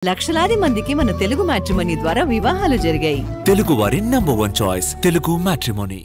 లక్షలాది మందికి మన తెలుగు మ్యాట్రిమోనీ ద్వారా వివాహాలు జరిగాయి. తెలుగు వారి number 1 choice Telugu matrimony.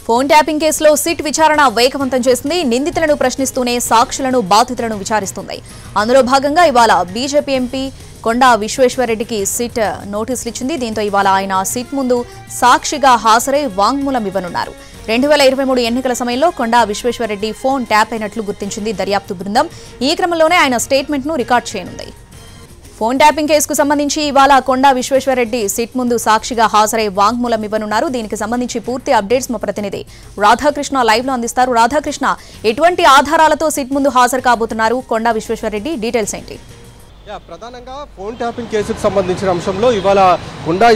Phone tapping కేసులో సిట్ విచారణ వేగవంతం చేసింది. నిందితులను ప్రశ్నిస్తూనే సాక్షులను బాధితులను విచారిస్తుంది. అందులో భాగంగా ఇవాళ బీజేపీ ఎంపీ కొండా విశ్వేశ్వరరెడ్డికి సిట్ నోటీసులు ఇచ్చింది. దీంతో ఇవాళ ఆయన సిట్ ముందు సాక్షిగా హాజరై వాంగ్మూలం ఇవ్వనున్నారు. 2023 ఎన్నికల సమయంలో కొండా విశ్వేశ్వరరెడ్డి ఫోన్ ట్యాప్ అయినట్లు గుర్తించింది దర్యాప్తు బృందం. ఈ క్రమంలోనే ఆయన స్టేట్మెంట్ ను రికార్డ్ చేయనుంది. ఫోన్ ట్యాపింగ్ కేసుకు సంబంధించి ఇవాళ కొండా విశ్వేశ్వరరెడ్డి సిట్ ముందు సాక్షిగా హాజరై వాంగ్మూలం ఇవ్వనున్నారు. దీనికి సంబంధించి పూర్తి అప్డేట్స్ మా ప్రతినిధి రాధాకృష్ణ లైవ్ లో అందిస్తారు. రాధాకృష్ణ, ఎటువంటి ఆధారాలతో సిట్ ముందు హాజరు కాబోతున్నారు కొండా విశ్వేశ్వరరెడ్డి? డీటెయిల్స్ ఏంటి? ప్రధానంగా ఫోన్ ట్యాపింగ్ కేసుకు సంబంధించిన అంశంలో ఇవాళ కొండా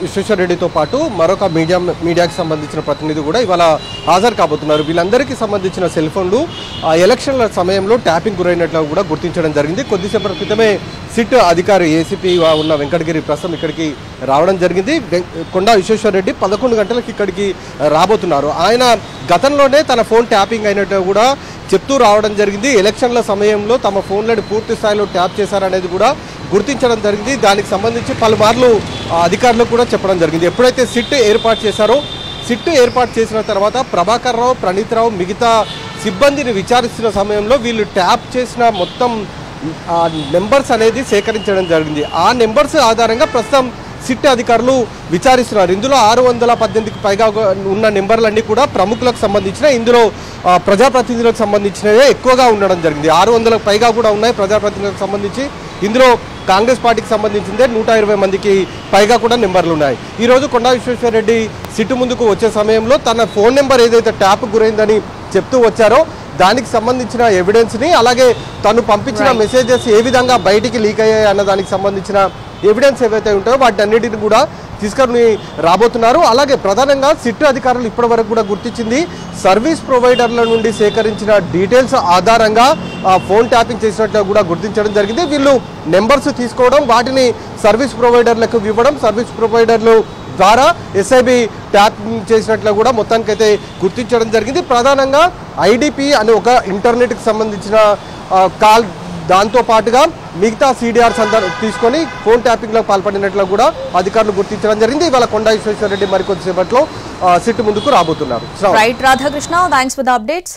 విశ్వేశ్వరరెడ్డితో పాటు మరొక మీడియాకి సంబంధించిన ప్రతినిధి కూడా ఇవాళ హాజరు కాబోతున్నారు. వీళ్ళందరికీ సంబంధించిన సెల్ ఫోన్లు ఎలక్షన్ల సమయంలో ట్యాపింగ్ గురైనట్లు కూడా గుర్తించడం జరిగింది. కొద్దిసేపటి క్రితమే సిట్ అధికారి ఏసీపీ ఉన్న వెంకటగిరి ప్రస్తుతం ఇక్కడికి రావడం జరిగింది. కొండా విశ్వేశ్వరరెడ్డి 11 గంటలకు ఇక్కడికి రాబోతున్నారు. ఆయన గతంలోనే తన ఫోన్ ట్యాపింగ్ అయినట్టు కూడా చెప్తూ రావడం జరిగింది. ఎలక్షన్ల సమయంలో తమ ఫోన్లను పూర్తి స్థాయిలో ట్యాప్ చేశారనేది కూడా గుర్తించడం జరిగింది. దానికి సంబంధించి పలుమార్లు అధికారులకు కూడా చెప్పడం జరిగింది. ఎప్పుడైతే సిట్ ఏర్పాటు చేశారో సిట్ ఏర్పాటు చేసిన తర్వాత ప్రభాకర్ రావు, ప్రణీత్ రావు మిగతా సిబ్బందిని విచారిస్తున్న సమయంలో వీళ్ళు ట్యాప్ చేసిన మొత్తం నెంబర్స్ అనేది సేకరించడం జరిగింది. ఆ నెంబర్స్ ఆధారంగా ప్రస్తుతం సిట్ అధికారులు విచారిస్తున్నారు. ఇందులో 618కి పైగా ఉన్న నెంబర్లన్నీ కూడా ప్రముఖులకు సంబంధించిన, ఇందులో ప్రజాప్రతినిధులకు సంబంధించినవే ఎక్కువగా ఉండడం జరిగింది. 600కు పైగా కూడా ఉన్నాయి ప్రజాప్రతినిధులకు సంబంధించి. ఇందులో కాంగ్రెస్ పార్టీకి సంబంధించిందే 120 మందికి పైగా కూడా నెంబర్లు ఉన్నాయి. ఈరోజు కొండా విశ్వేశ్వరరెడ్డి సిట్ ముందుకు వచ్చే సమయంలో తన ఫోన్ నెంబర్ ఏదైతే ట్యాప్ గురైందని చెప్తూ వచ్చారో దానికి సంబంధించిన ఎవిడెన్స్ని, అలాగే తను పంపించిన మెసేజెస్ ఏ విధంగా బయటికి లీక్ అయ్యాయి అన్న దానికి సంబంధించిన ఎవిడెన్స్ ఏవైతే ఉంటాయో వాటన్నిటిని కూడా తీసుకొని రాబోతున్నారు. అలాగే ప్రధానంగా సిట్ అధికారులు ఇప్పటివరకు కూడా గుర్తించింది సర్వీస్ ప్రొవైడర్ల నుండి సేకరించిన డీటెయిల్స్ ఆధారంగా ఫోన్ ట్యాపింగ్ చేసినట్లు కూడా గుర్తించడం జరిగింది. వీళ్ళు నెంబర్స్ తీసుకోవడం, వాటిని సర్వీస్ ప్రొవైడర్లకు ఇవ్వడం, సర్వీస్ ప్రొవైడర్లు ద్వారా ఎస్ఐబి ట్యాపింగ్ చేసినట్లు కూడా మొత్తానికైతే గుర్తించడం జరిగింది. ప్రధానంగా ఐడిపి అనే ఒక ఇంటర్నెట్కి సంబంధించిన కాల్, దాంతో పాటుగా మిగతా సిడిఆర్స్ అందరూ తీసుకొని ఫోన్ ట్యాపింగ్లో పాల్పడినట్లు కూడా అధికారులు గుర్తించడం జరిగింది. ఇవాళ కొండా విశ్వేశ్వరరెడ్డి మరికొద్దిసేపట్లో సిట్ ముందుకు రాబోతున్నారు. Right Radhakrishna, thanks for the updates.